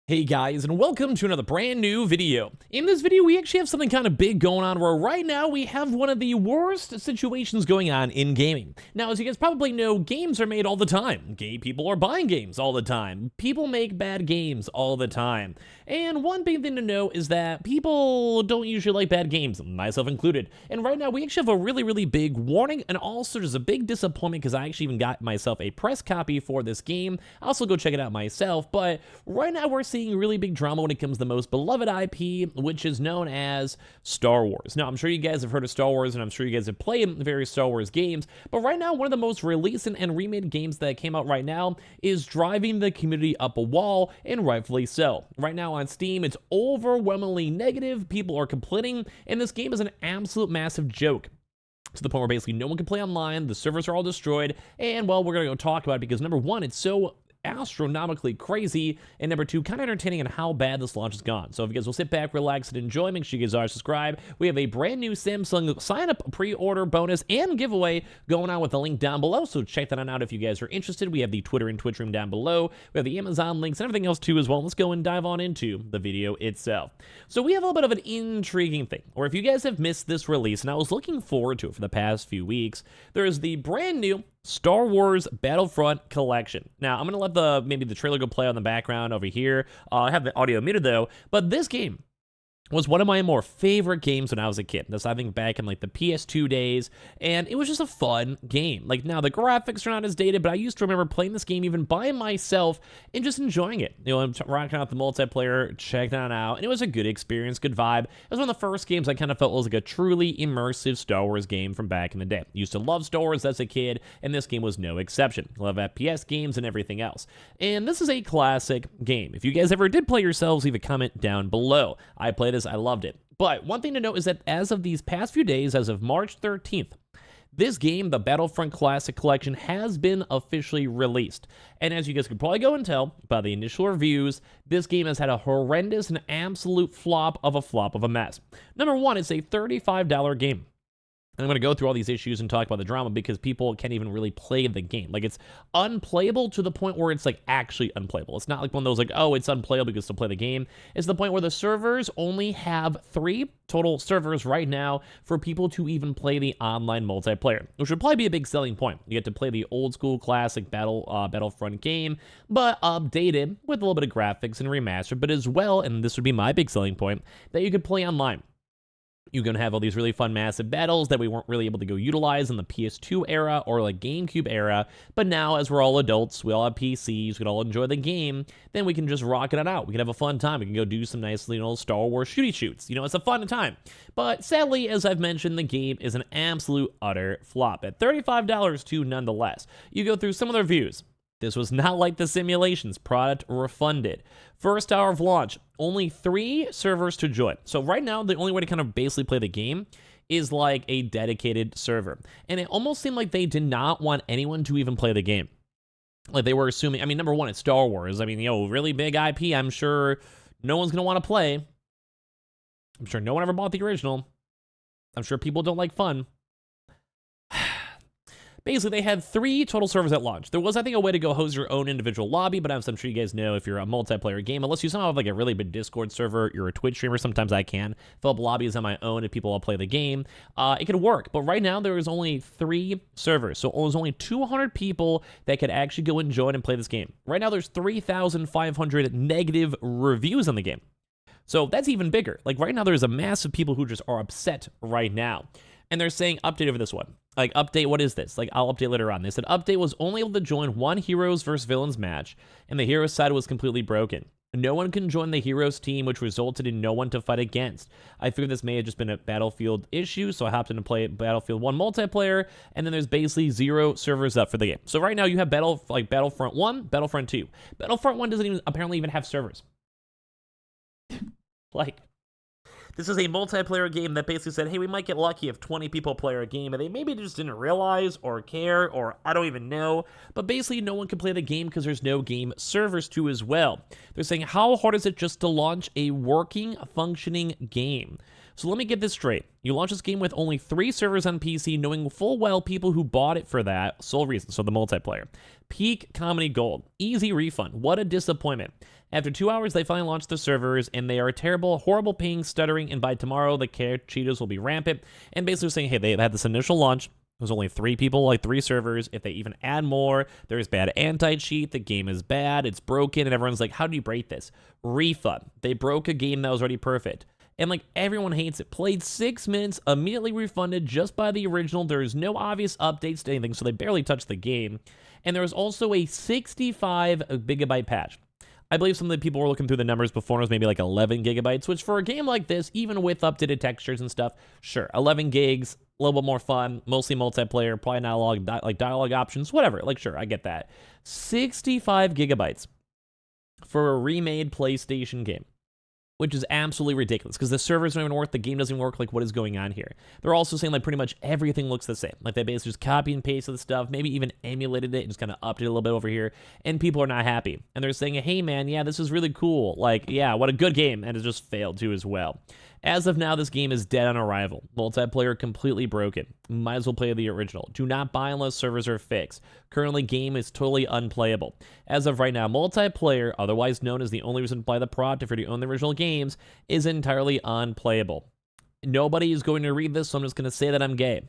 Hey guys, and welcome to another brand new video. In this video, we actually have something kind of big going on where right now we have one of the worst situations going on in gaming. Now, as you guys probably know, games are made all the time. Gay people are buying games all the time. People make bad games all the time. And one big thing to know is that people don't usually like bad games, myself included. And right now, we actually have a really big warning, and also just a big disappointment because I actually even got myself a press copy for this game. I'll also go check it out myself, but right now we're seeing really big drama when it comes to the most beloved IP, which is known as Star Wars. Now, I'm sure you guys have heard of Star Wars, and I'm sure you guys have played various Star Wars games, but right now, one of the most released and remade games that came out right now is driving the community up a wall, and rightfully so. Right now on Steam, it's overwhelmingly negative, people are complaining, and this game is an absolute massive joke. To the point where basically no one can play online, the servers are all destroyed, and well, we're gonna go talk about it because number one, it's so astronomically crazy, and number two, kind of entertaining on how bad this launch has gone. So if you guys will sit back, relax, and enjoy, make sure you guys are subscribed. We have a brand new Samsung sign-up pre-order bonus and giveaway going on with the link down below, so check that out if you guys are interested. We have the Twitter and Twitch room down below. We have the Amazon links and everything else too as well. Let's go and dive on into the video itself. So we have a little bit of an intriguing thing, or if you guys have missed this release, and I was looking forward to it for the past few weeks, there is the brand new Star Wars Battlefront collection. Now, I'm going to let maybe the trailer go play on the background over here. I have the audio muted though, but this game was one of my more favorite games when I was a kid. This, I think, back in like the PS2 days, and it was just a fun game. Like, now the graphics are not as dated, but I used to remember playing this game even by myself and just enjoying it. You know, I'm rocking out the multiplayer, checking it out, and it was a good experience, good vibe. It was one of the first games I kind of felt was like a truly immersive Star Wars game from back in the day. Used to love Star Wars as a kid, and this game was no exception. Love FPS games and everything else. And this is a classic game. If you guys ever did play yourselves, leave a comment down below. I played I loved it. But one thing to note is that as of these past few days, as of March 13th, this game, the Battlefront Classic Collection, has been officially released. And as you guys could probably go and tell by the initial reviews, this game has had a horrendous and absolute flop of a mess. Number one, it's a $35 game. And I'm going to go through all these issues and talk about the drama because people can't even really play the game. Like, it's unplayable to the point where it's, like, actually unplayable. It's not like one of those, like, oh, it's unplayable because to play the game. It's the point where the servers only have 3 total servers right now for people to even play the online multiplayer, which would probably be a big selling point. You get to play the old school classic Battlefront game, but updated with a little bit of graphics and remastered, but as well, and this would be my big selling point, that you could play online. You're going to have all these really fun massive battles that we weren't really able to go utilize in the PS2 era or like GameCube era, but now as we're all adults, we all have PCs, we can all enjoy the game, then we can just rock it out. We can have a fun time. We can go do some nice, Star Wars shooty shoots. It's a fun time. But sadly, as I've mentioned, the game is an absolute utter flop at $35 too nonetheless. You go through some of the reviews. This was not like the simulations, product refunded. First hour of launch, only 3 servers to join. So right now, the only way to kind of basically play the game is like a dedicated server. And it almost seemed like they did not want anyone to even play the game. Like they were assuming, number one, it's Star Wars. Really big IP. I'm sure no one's going to want to play. I'm sure no one ever bought the original. I'm sure people don't like fun. Basically, they had 3 total servers at launch. There was, I think, a way to go host your own individual lobby, but as I'm sure you guys know, if you're a multiplayer game, unless you somehow have like a really big Discord server, you're a Twitch streamer, sometimes I can fill up lobbies on my own if people all play the game. It could work, but right now there is only 3 servers, so there's only 200 people that could actually go and join and play this game. Right now, there's 3,500 negative reviews on the game. So that's even bigger. Like right now, there's a mass of people who just are upset right now. And they're saying update over this one. Like, update, what is this? Like, I'll update later on. They said update was only able to join one heroes versus villains match, and the heroes side was completely broken. No one can join the heroes team, which resulted in no one to fight against. I figured this may have just been a Battlefield issue, so I hopped in to play Battlefield 1 multiplayer, and then there's basically 0 servers up for the game. So right now you have Battlefront 1, Battlefront 2. Battlefront 1 doesn't apparently even have servers. This is a multiplayer game that basically said, hey, we might get lucky if 20 people play our game, and they maybe just didn't realize or care, or I don't even know, but basically no one can play the game because there's no game servers to as well. They're saying, how hard is it just to launch a working, functioning game? So let me get this straight. You launch this game with only 3 servers on PC, knowing full well people who bought it for that sole reason, so the multiplayer. Peak comedy gold. Easy refund. What a disappointment. After 2 hours, they finally launched the servers, and they are terrible, horrible ping, stuttering, and by tomorrow, the cheaters will be rampant. And basically saying, hey, they had this initial launch. There's only 3 people, like 3 servers. If they even add more, there's bad anti-cheat. The game is bad. It's broken. And everyone's like, how do you break this? Refund. They broke a game that was already perfect. And like everyone hates it. Played 6 minutes, immediately refunded just by the original. There's no obvious updates to anything, so they barely touched the game. And there was also a 65 gigabyte patch. I believe some of the people were looking through the numbers before, and it was maybe like 11 gigabytes, which for a game like this, even with updated textures and stuff, sure, 11 gigs, a little bit more fun, mostly multiplayer, probably not a lot of like dialogue options, whatever, like sure, I get that. 65 gigabytes for a remade PlayStation game, which is absolutely ridiculous because the servers don't even work, the game doesn't work. Like, what is going on here? They're also saying like pretty much everything looks the same. Like they basically just copy and pasted the stuff, maybe even emulated it and just kind of upped it a little bit over here, and people are not happy. And they're saying, hey man, yeah, this is really cool. Like, yeah, what a good game, and it just failed too as well. As of now, this game is dead on arrival. Multiplayer completely broken. Might as well play the original. Do not buy unless servers are fixed. Currently, game is totally unplayable. As of right now, multiplayer, otherwise known as the only reason to play the product if you own the original games, is entirely unplayable. Nobody is going to read this, so I'm just going to say that I'm gay.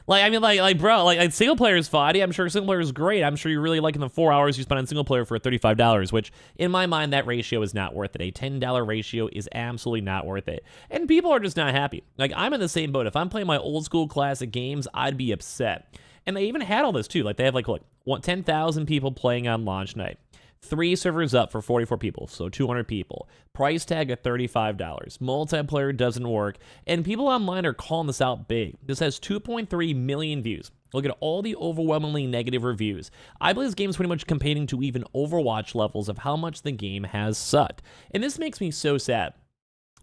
Like, I mean, bro, like, single player is fun. I'm sure single player is great. I'm sure you're really liking the 4 hours you spent on single player for $35, which, in my mind, that ratio is not worth it. A $10 ratio is absolutely not worth it. And people are just not happy. Like, I'm in the same boat. If I'm playing my old school classic games, I'd be upset. And they even had all this, too. Like, they have, like, look, 10,000 people playing on launch night. 3 servers up for 44 people, so 200 people. Price tag at $35. Multiplayer doesn't work, and people online are calling this out big. This has 2.3 million views. Look at all the overwhelmingly negative reviews. I believe this game is pretty much competing to even Overwatch levels of how much the game has sucked. And this makes me so sad,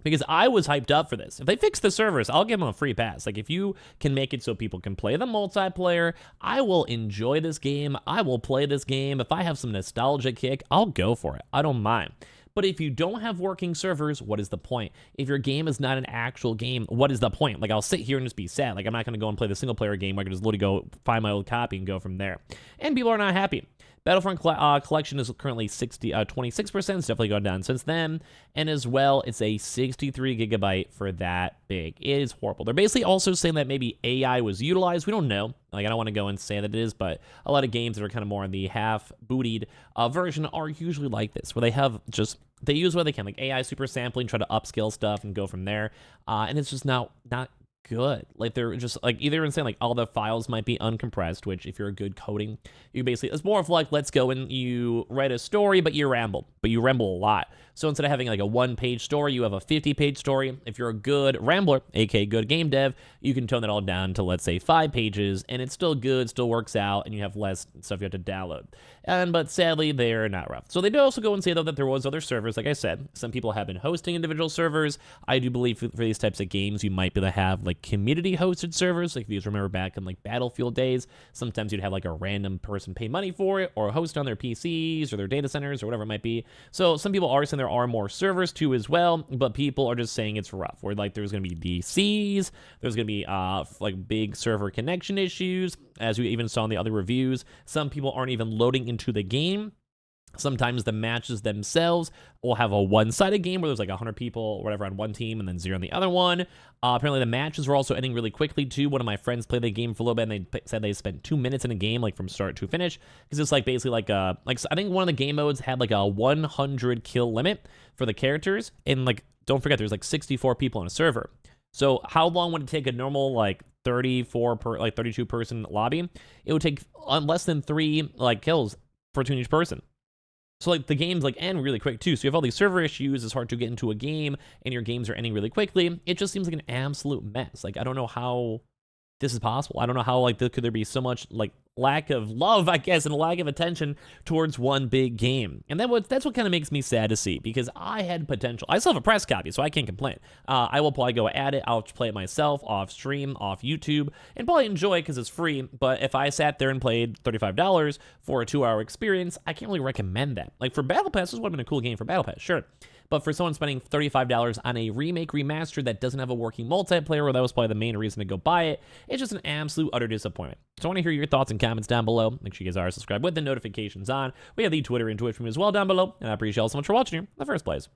because I was hyped up for this. If they fix the servers, I'll give them a free pass. Like, if you can make it so people can play the multiplayer, I will enjoy this game. I will play this game. If I have some nostalgia kick, I'll go for it. I don't mind. But if you don't have working servers, what is the point? If your game is not an actual game, what is the point? Like, I'll sit here and just be sad. Like, I'm not going to go and play the single player game where I can just literally go find my old copy and go from there. And people are not happy. Battlefront collection is currently 26%. It's definitely gone down since then. And as well, it's a 63 gigabyte for that big. It is horrible. They're basically also saying that maybe AI was utilized. We don't know. Like, I don't want to go and say that it is, but a lot of games that are kind of more on the half-bootied version are usually like this, where they have just, they use what they can, like AI super sampling, try to upscale stuff and go from there. And it's just not good. Like, they're just like either saying like all the files might be uncompressed, which if you're a good coding, you basically, it's more of like, let's go and you write a story, but you ramble a lot. So instead of having like a 1-page story, you have a 50-page story. If you're a good rambler, aka good game dev, you can tone that all down to, let's say, 5 pages, and it's still good, still works out, and you have less stuff you have to download. But sadly, they're not rough. So they do also go and say, though, that there was other servers. Like I said, some people have been hosting individual servers. I do believe for these types of games, you might be able to have like community-hosted servers. Like, if you just remember back in like Battlefield days, sometimes you'd have like a random person pay money for it, or host on their PCs or their data centers or whatever it might be. So some people are saying there are more servers too as well, but people are just saying it's rough. Where like there's going to be DCs, there's going to be like big server connection issues, as we even saw in the other reviews. Some people aren't even loading into the game. Sometimes the matches themselves will have a one-sided game where there's like 100 people or whatever on one team and then 0 on the other one. Apparently the matches were also ending really quickly too. One of my friends played the game for a little bit, and they said they spent 2 minutes in a game, like from start to finish, because it's like basically like I think one of the game modes had like a 100 kill limit for the characters, and like don't forget there's like 64 people on a server. So how long would it take a normal like 32 person lobby? It would take less than 3 like kills for each person. So like the games like end really quick too. So you have all these server issues. It's hard to get into a game, and your games are ending really quickly. It just seems like an absolute mess. Like, I don't know how this is possible. I don't know how like could there be so much like lack of love, I guess, and a lack of attention towards one big game. And that's what kind of makes me sad to see, because I had potential. I still have a press copy, so I can't complain. I will probably go at it. I'll play it myself off stream, off YouTube, and probably enjoy it because it's free. But if I sat there and played $35 for a 2-hour experience, I can't really recommend that. Like, for Battle Pass, this would have been a cool game for Battle Pass, sure. But for someone spending $35 on a remake remaster that doesn't have a working multiplayer, well, that was probably the main reason to go buy it, it's just an absolute utter disappointment. So I want to hear your thoughts and comments down below. Make sure you guys are subscribed with the notifications on. We have the Twitter and Twitch from as well down below, and I appreciate you all so much for watching here in the first place.